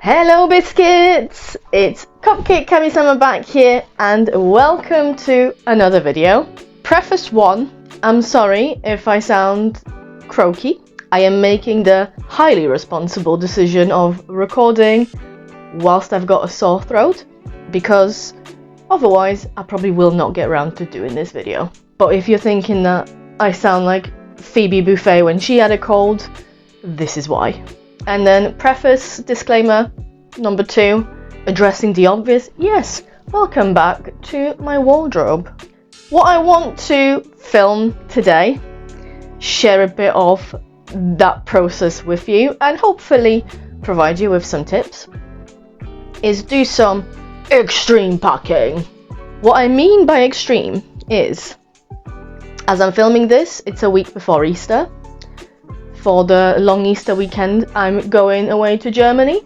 Hello biscuits! It's Cupcake Kami-sama back here and welcome to another video. Preface 1, I'm sorry if I sound croaky. I am making the highly responsible decision of recording whilst I've got a sore throat, because otherwise I probably will not get around to doing this video. But if you're thinking that I sound like Phoebe Buffay when she had a cold, this is why. And then preface disclaimer number 2, addressing the obvious. Yes, welcome back to my wardrobe. What I want to film today, share a bit of that process with you and hopefully provide you with some tips, is do some extreme packing. What I mean by extreme is, as I'm filming this, it's a week before Easter. For the long Easter weekend, I'm going away to Germany,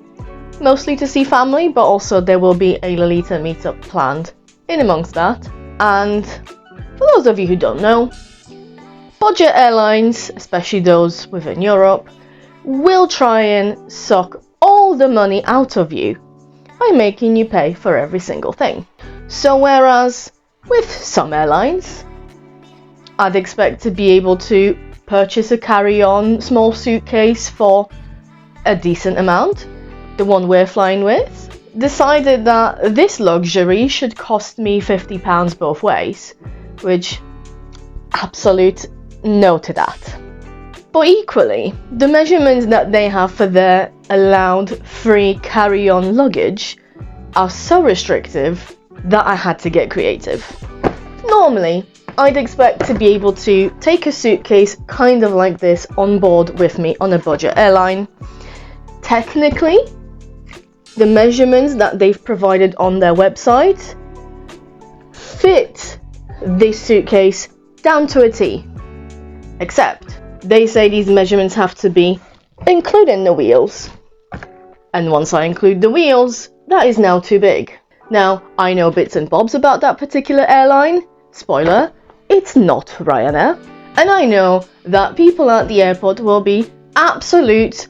mostly to see family, but also there will be a Lolita meetup planned in amongst that. And for those of you who don't know, budget airlines, especially those within Europe, will try and suck all the money out of you by making you pay for every single thing. So whereas with some airlines, I'd expect to be able to purchase a carry-on small suitcase for a decent amount, the one we're flying with, decided that this luxury should cost me £50 both ways, which absolute no to that. But equally, the measurements that they have for their allowed free carry-on luggage are so restrictive that I had to get creative. Normally, I'd expect to be able to take a suitcase kind of like this on board with me on a budget airline. Technically, the measurements that they've provided on their website fit this suitcase down to a T. Except, they say these measurements have to be including the wheels. And once I include the wheels, that is now too big. Now, I know bits and bobs about that particular airline. Spoiler, it's not Ryanair. And I know that people at the airport will be absolute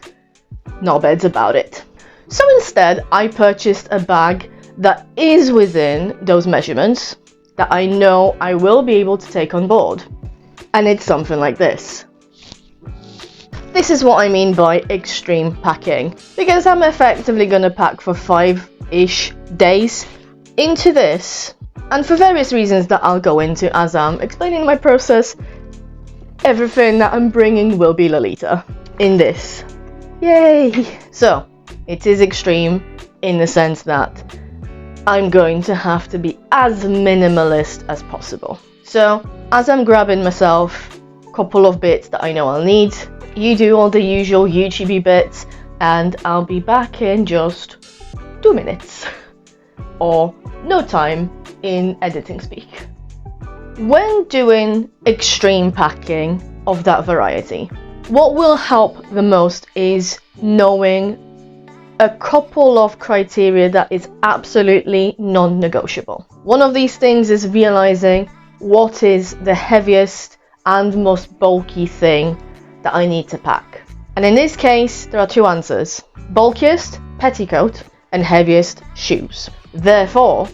knobheads about it. So instead, I purchased a bag that is within those measurements that I know I will be able to take on board. And it's something like this. This is what I mean by extreme packing, because I'm effectively going to pack for 5-ish days into this. And for various reasons that I'll go into as I'm explaining my process, everything that I'm bringing will be Lolita in this. Yay! So, it is extreme in the sense that I'm going to have to be as minimalist as possible. So, as I'm grabbing myself a couple of bits that I know I'll need, you do all the usual YouTubey bits, and I'll be back in just 2 minutes. Or no time in editing speak. When doing extreme packing of that variety, what will help the most is knowing a couple of criteria that is absolutely non-negotiable. One of these things is realizing what is the heaviest and most bulky thing that I need to pack. And in this case, there are 2 answers: bulkiest, petticoat, and heaviest, shoes. Therefore,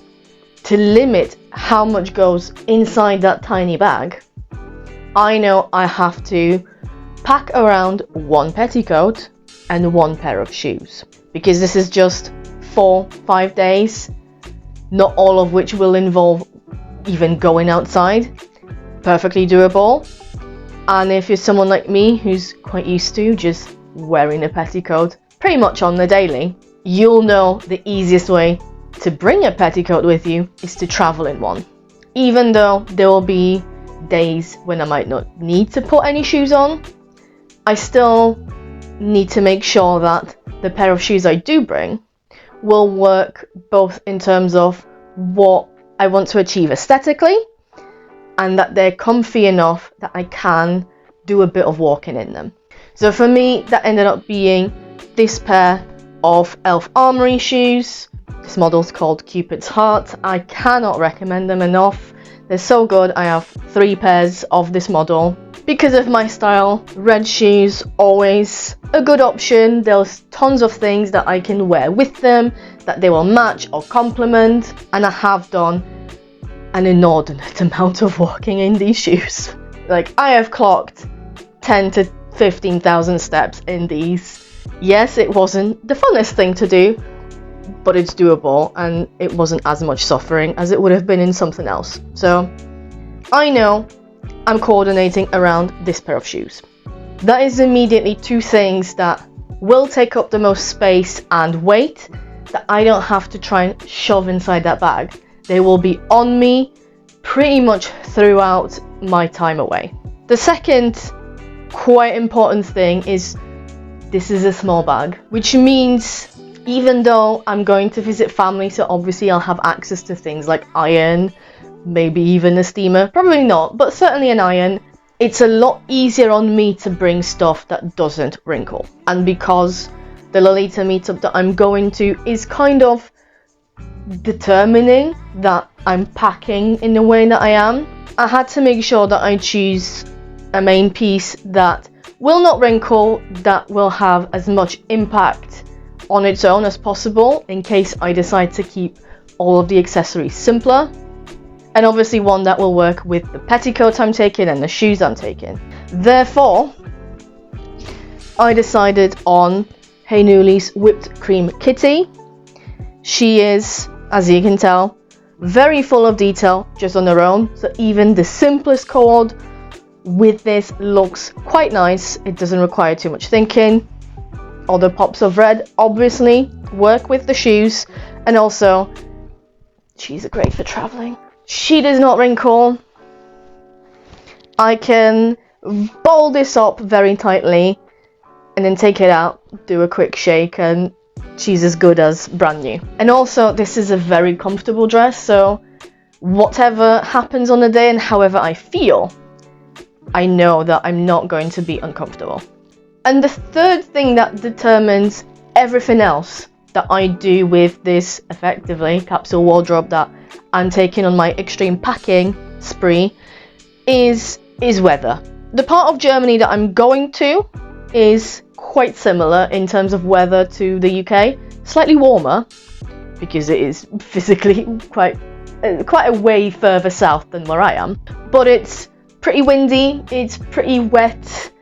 to limit how much goes inside that tiny bag, I know I have to pack around 1 petticoat and 1 pair of shoes, because this is just 4-5 days, not all of which will involve even going outside. Perfectly doable. And if you're someone like me who's quite used to just wearing a petticoat pretty much on the daily, you'll know the easiest way to bring a petticoat with you is to travel in one. Even though there will be days when I might not need to put any shoes on, I still need to make sure that the pair of shoes I do bring will work both in terms of what I want to achieve aesthetically and that they're comfy enough that I can do a bit of walking in them. So for me, that ended up being this pair of Elf Armory shoes. This model's called Cupid's Heart. I cannot recommend them enough. They're so good. I have 3 pairs of this model. Because of my style, red shoes, always a good option. There's tons of things that I can wear with them, that they will match or complement, and I have done an inordinate amount of walking in these shoes. Like, I have clocked 10 to 15,000 steps in these. Yes, it wasn't the funnest thing to do, but it's doable, and it wasn't as much suffering as it would have been in something else. So I know I'm coordinating around this pair of shoes. That is immediately 2 things that will take up the most space and weight that I don't have to try and shove inside that bag. They will be on me pretty much throughout my time away. The second quite important thing is this is a small bag, which means even though I'm going to visit family, so obviously I'll have access to things like iron, maybe even a steamer, probably not, but certainly an iron, it's a lot easier on me to bring stuff that doesn't wrinkle. And because the Lolita meetup that I'm going to is kind of determining that I'm packing in the way that I am, I had to make sure that I choose a main piece that will not wrinkle, that will have as much impact on its own as possible in case I decide to keep all of the accessories simpler, and obviously one that will work with the petticoat I'm taking and the shoes I'm taking. Therefore, I decided on Hey Nooley's Whipped Cream Kitty. She is, as you can tell, very full of detail just on her own, so even the simplest cord with this looks quite nice. It doesn't require too much thinking. Other pops of red obviously work with the shoes, and also she's great for traveling. She does not wrinkle. I can ball this up very tightly and then take it out, do a quick shake, and she's as good as brand new. And also this is a very comfortable dress, so whatever happens on the day and however I feel, I know that I'm not going to be uncomfortable. And the third thing that determines everything else that I do with this effectively capsule wardrobe that I'm taking on my extreme packing spree is weather. The part of Germany that I'm going to is quite similar in terms of weather to the UK, slightly warmer because it is physically quite a way further south than where I am, but it's pretty windy, it's pretty wet,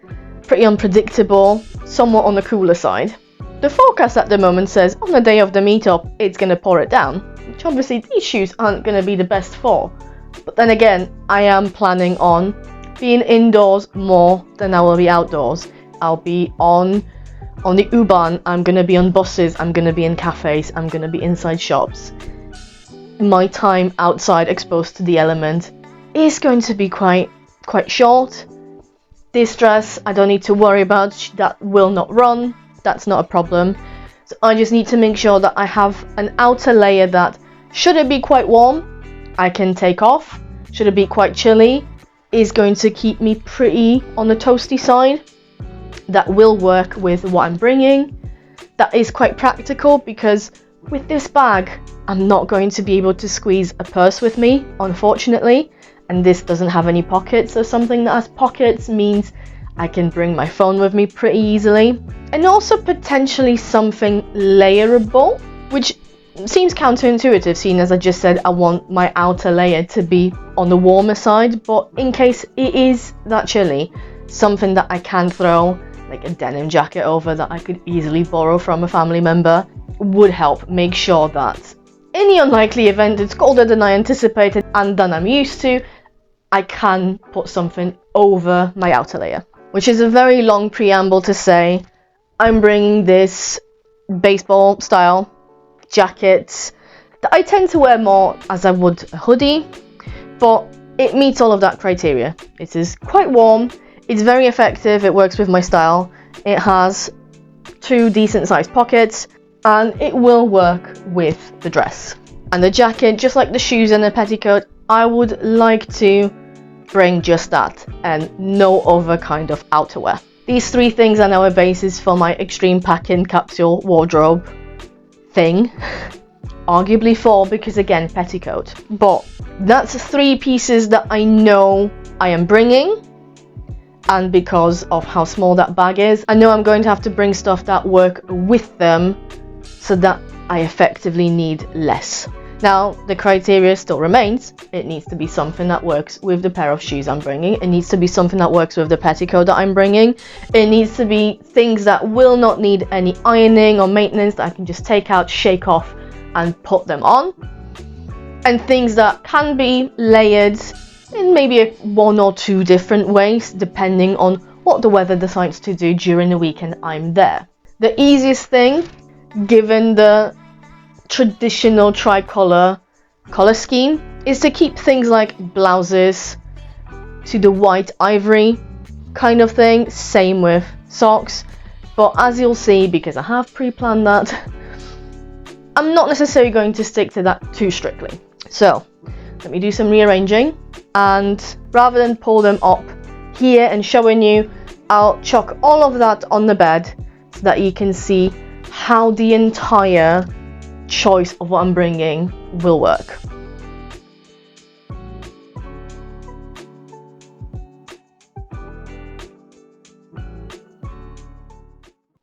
pretty unpredictable, somewhat on the cooler side. The forecast at the moment says on the day of the meetup it's going to pour it down, which obviously these shoes aren't going to be the best for. But then again, I am planning on being indoors more than I will be outdoors. I'll be on the U-Bahn, I'm going to be on buses, I'm going to be in cafes, I'm going to be inside shops. My time outside exposed to the element is going to be quite short. This dress I don't need to worry about, that will not run, that's not a problem. So I just need to make sure that I have an outer layer that, should it be quite warm, I can take off. Should it be quite chilly, is going to keep me pretty on the toasty side. That will work with what I'm bringing. That is quite practical because with this bag, I'm not going to be able to squeeze a purse with me, unfortunately. And this doesn't have any pockets, so something that has pockets means I can bring my phone with me pretty easily. And also potentially something layerable, which seems counterintuitive, seeing as I just said I want my outer layer to be on the warmer side, but in case it is that chilly, something that I can throw like a denim jacket over that I could easily borrow from a family member would help make sure that in the unlikely event it's colder than I anticipated and than I'm used to, I can put something over my outer layer. Which is a very long preamble to say I'm bringing this baseball style jacket that I tend to wear more as I would a hoodie, but it meets all of that criteria. It is quite warm, it's very effective, it works with my style, it has 2 decent sized pockets, and it will work with the dress. And the jacket, just like the shoes and the petticoat, I would like to bring just that and no other kind of outerwear. These 3 things are now a basis for my extreme packing capsule wardrobe thing. arguably 4 because again, petticoat. But that's 3 pieces that I know I am bringing, and because of how small that bag is, I know I'm going to have to bring stuff that work with them so that I effectively need less. Now, the criteria still remains. It needs to be something that works with the pair of shoes I'm bringing. It needs to be something that works with the petticoat that I'm bringing. It needs to be things that will not need any ironing or maintenance, that I can just take out, shake off, and put them on. And things that can be layered in maybe 1 or 2 different ways, depending on what the weather decides to do during the weekend I'm there. The easiest thing, given the traditional tricolour colour scheme, is to keep things like blouses to the white ivory kind of thing, same with socks. But as you'll see, because I have pre-planned that, I'm not necessarily going to stick to that too strictly. So let me do some rearranging, and rather than pull them up here and showing you, I'll chuck all of that on the bed so that you can see how the entire choice of what I'm bringing will work.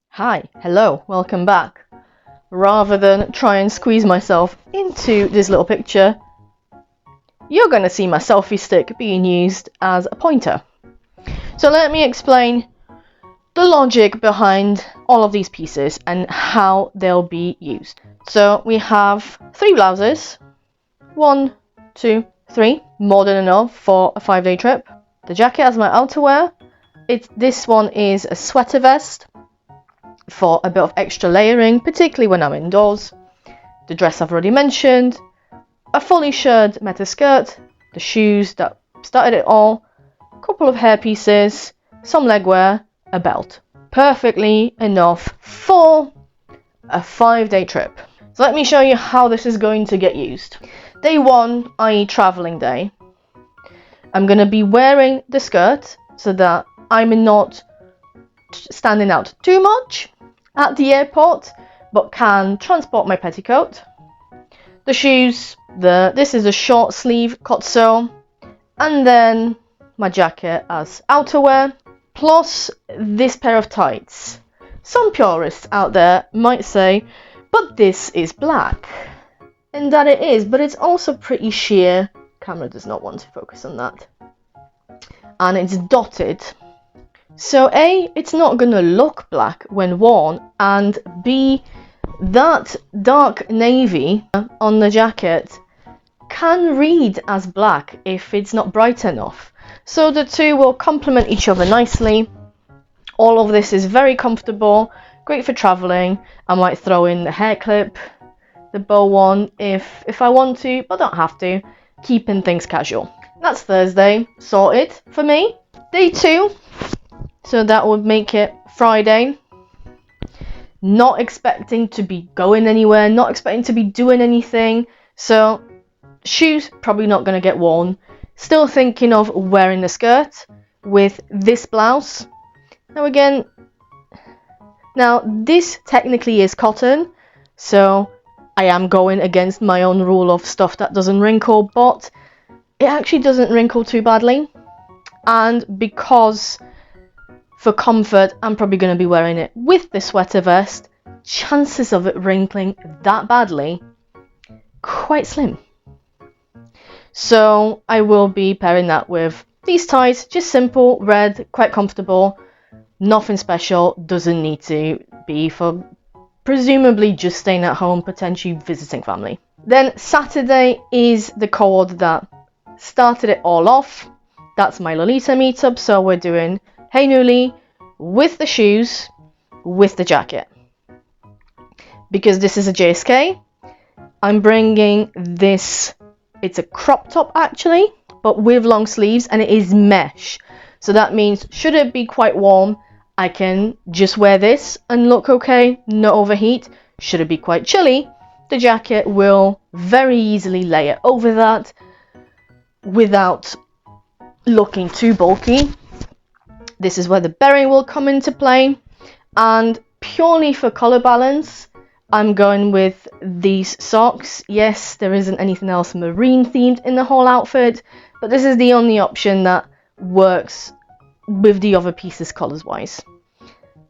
Hi, hello, welcome back. Rather than try and squeeze myself into this little picture, you're going to see my selfie stick being used as a pointer. So let me explain the logic behind all of these pieces and how they'll be used. So we have 3 blouses, 1, 2, 3, more than enough for a 5-day trip. The jacket as my outerwear. This one is a sweater vest for a bit of extra layering, particularly when I'm indoors. The dress I've already mentioned, a fully shirred meta skirt, the shoes that started it all, a couple of hair pieces, some legwear, a belt. Perfectly enough for a 5-day trip. So let me show you how this is going to get used. Day 1, i.e. traveling day, I'm going to be wearing the skirt so that I'm not standing out too much at the airport, but can transport my petticoat. The shoes, this is a short sleeve cotso, and then my jacket as outerwear, plus this pair of tights. Some purists out there might say, but this is black. And that it is, but it's also pretty sheer. Camera does not want to focus on that. And it's dotted. So A, it's not going to look black when worn, and B, that dark navy on the jacket can read as black if it's not bright enough. So the two will complement each other nicely. All of this is very comfortable, great for traveling. I might throw in the hair clip, the bow one if I want to, but don't have to, keeping things casual. That's Thursday, sorted for me. Day 2, so that would make it Friday. Not expecting to be going anywhere, not expecting to be doing anything, so shoes probably not going to get worn. Still thinking of wearing the skirt with this blouse. Now this technically is cotton, so I am going against my own rule of stuff that doesn't wrinkle, but it actually doesn't wrinkle too badly. And because for comfort, I'm probably going to be wearing it with the sweater vest, chances of it wrinkling that badly, quite slim. So I will be pairing that with these ties, just simple, red, quite comfortable, nothing special, doesn't need to be for presumably just staying at home, potentially visiting family. Then Saturday is the co-ord that started it all off. That's my Lolita meetup, so we're doing Hey Newly with the shoes, with the jacket. Because this is a JSK, I'm bringing this, it's a crop top actually, but with long sleeves, and it is mesh. So that means, should it be quite warm, I can just wear this and look okay, no overheat. Should it be quite chilly, the jacket will very easily layer over that without looking too bulky. This is where the berry will come into play, and purely for color balance, I'm going with these socks. Yes, there isn't anything else marine themed in the whole outfit, but this is the only option that works with the other pieces colours wise.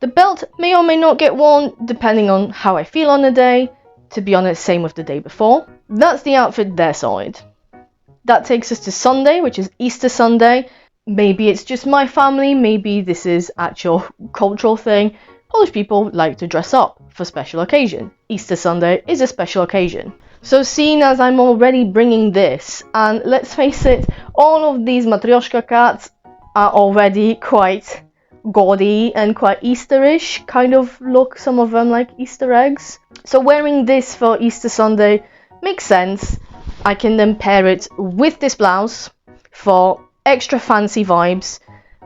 The belt may or may not get worn depending on how I feel on the day. To be honest, same with the day before. That's the outfit there, solid. That takes us to Sunday, which is Easter Sunday. Maybe it's just my family, maybe this is actual cultural thing. Polish people like to dress up for special occasion. Easter Sunday is a special occasion. So seeing as I'm already bringing this, and let's face it, all of these matryoshka cats are already quite gaudy and quite Easterish kind of look, some of them like Easter eggs. So wearing this for Easter Sunday makes sense. I can then pair it with this blouse for extra fancy vibes.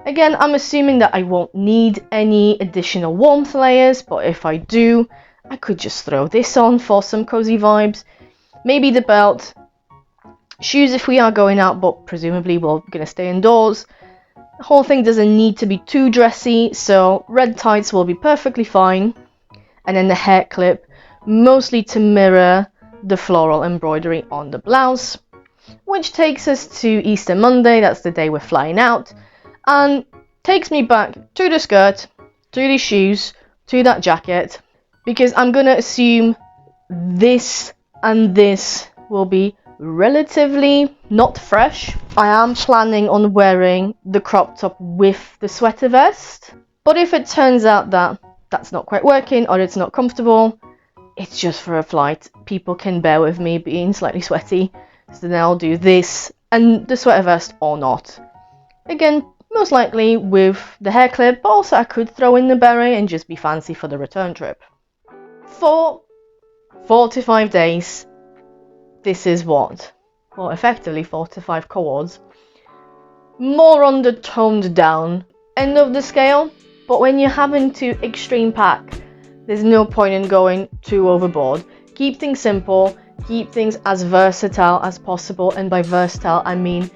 Again, I'm assuming that I won't need any additional warmth layers, but if I do, I could just throw this on for some cozy vibes. Maybe the belt, shoes if we are going out, but presumably we're gonna stay indoors. The whole thing doesn't need to be too dressy, so red tights will be perfectly fine. And then the hair clip, mostly to mirror the floral embroidery on the blouse. Which takes us to Easter Monday, that's the day we're flying out. And takes me back to the skirt, to the shoes, to that jacket. Because I'm gonna assume this and this will be relatively not fresh. I am planning on wearing the crop top with the sweater vest, but if it turns out that that's not quite working or it's not comfortable, it's just for a flight. People can bear with me being slightly sweaty, so then I'll do this and the sweater vest or not. Again, most likely with the hair clip, but also I could throw in the beret and just be fancy for the return trip. For 4 to 5 days, this is what? Well, effectively 4 to 5 cords. More on the toned down end of the scale, but when you're having to extreme pack, there's no point in going too overboard. Keep things simple, keep things as versatile as possible, and by versatile I mean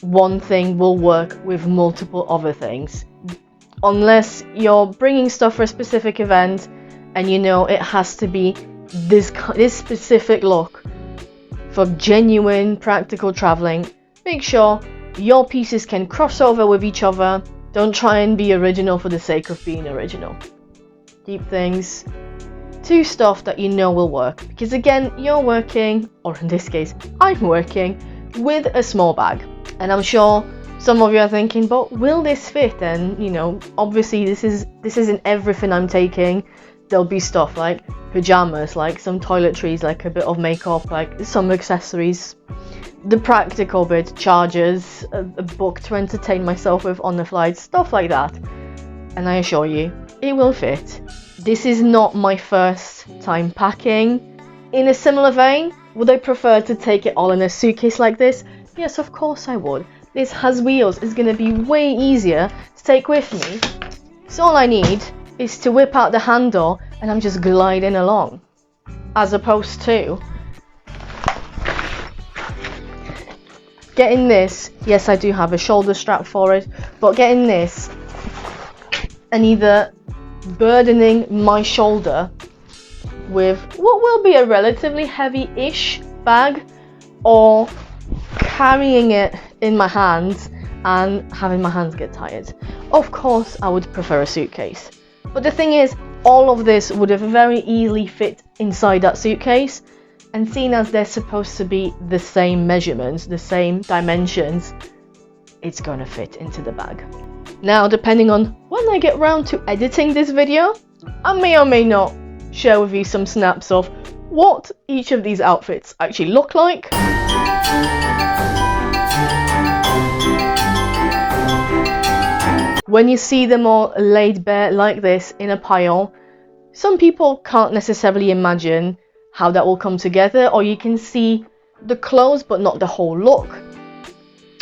one thing will work with multiple other things. Unless you're bringing stuff for a specific event and you know it has to be this specific look for genuine practical traveling, make sure your pieces can cross over with each other. Don't try and be original for the sake of being original. Keep things to stuff that you know will work, because again, you're working, or in this case I'm working, with a small bag. And I'm sure some of you are thinking, but will this fit? And you know, obviously this isn't everything I'm taking. There'll be stuff like pajamas, like some toiletries, like a bit of makeup, like some accessories. The practical bit, chargers, a book to entertain myself with on the flight, stuff like that. And I assure you, it will fit. This is not my first time packing. In a similar vein, would I prefer to take it all in a suitcase like this? Yes, of course I would. This has wheels, it's going to be way easier to take with me. So all I need is to whip out the handle and I'm just gliding along. As opposed to getting this, yes I do have a shoulder strap for it, but getting this and either burdening my shoulder with what will be a relatively heavy-ish bag, or carrying it in my hands and having my hands get tired. Of course I would prefer a suitcase, but the thing is, all of this would have very easily fit inside that suitcase, and seeing as they're supposed to be the same measurements, the same dimensions, it's gonna fit into the bag. Now, depending on when I get round to editing this video, I may or may not share with you some snaps of what each of these outfits actually look like. When you see them all laid bare like this in a pile, some people can't necessarily imagine how that will come together, or you can see the clothes but not the whole look,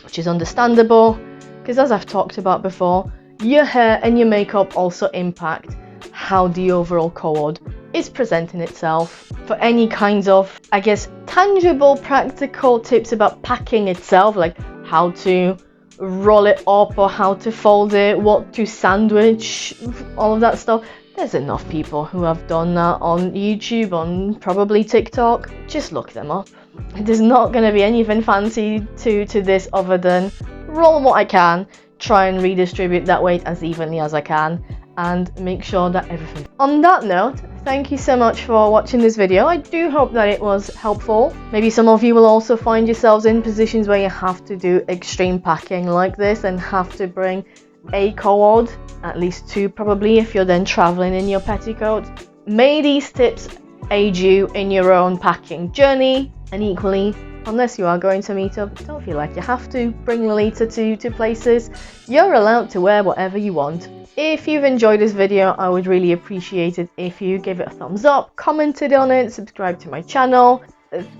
which is understandable, because as I've talked about before, your hair and your makeup also impact how the overall cord is presenting itself. For any kinds of, I guess, tangible, practical tips about packing itself, like how to roll it up or how to fold it, what to sandwich, all of that stuff, There's enough people who have done that on YouTube, on probably TikTok. Just look them up. There's not going to be anything fancy to this other than roll what I can, try and redistribute that weight as evenly as I can, and make sure that everything. On that note, thank you so much for watching this video. I do hope that it was helpful. Maybe some of you will also find yourselves in positions where you have to do extreme packing like this and have to bring a cord, at least two probably, if you're then traveling in your petticoat. May these tips aid you in your own packing journey, and equally, unless you are going to meet up, don't feel like you have to bring Lolita to places. You're allowed to wear whatever you want. If you've enjoyed this video, I would really appreciate it if you give it a thumbs up, commented on it, subscribe to my channel.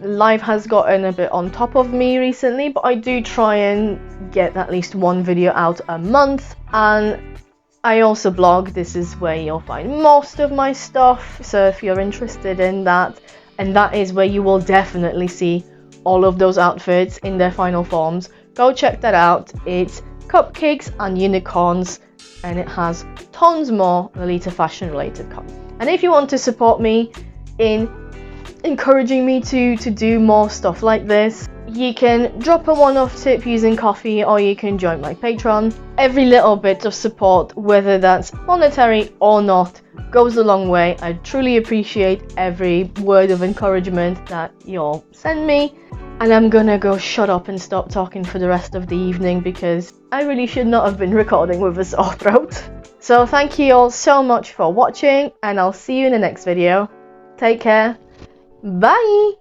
Life has gotten a bit on top of me recently, but I do try and get at least one video out a month, and I also blog. This is where you'll find most of my stuff, so if you're interested in that, and that is where you will definitely see all of those outfits in their final forms, go check that out. It's Cupcakes and Unicorns, and it has tons more Lolita Fashion related content. And if you want to support me in encouraging me to do more stuff like this, you can drop a one-off tip using Coffee, or you can join my Patreon. Every little bit of support, whether that's monetary or not, goes a long way. I truly appreciate every word of encouragement that you'll send me. And I'm gonna go shut up and stop talking for the rest of the evening, because I really should not have been recording with a sore throat. So thank you all so much for watching, and I'll see you in the next video. Take care. Bye!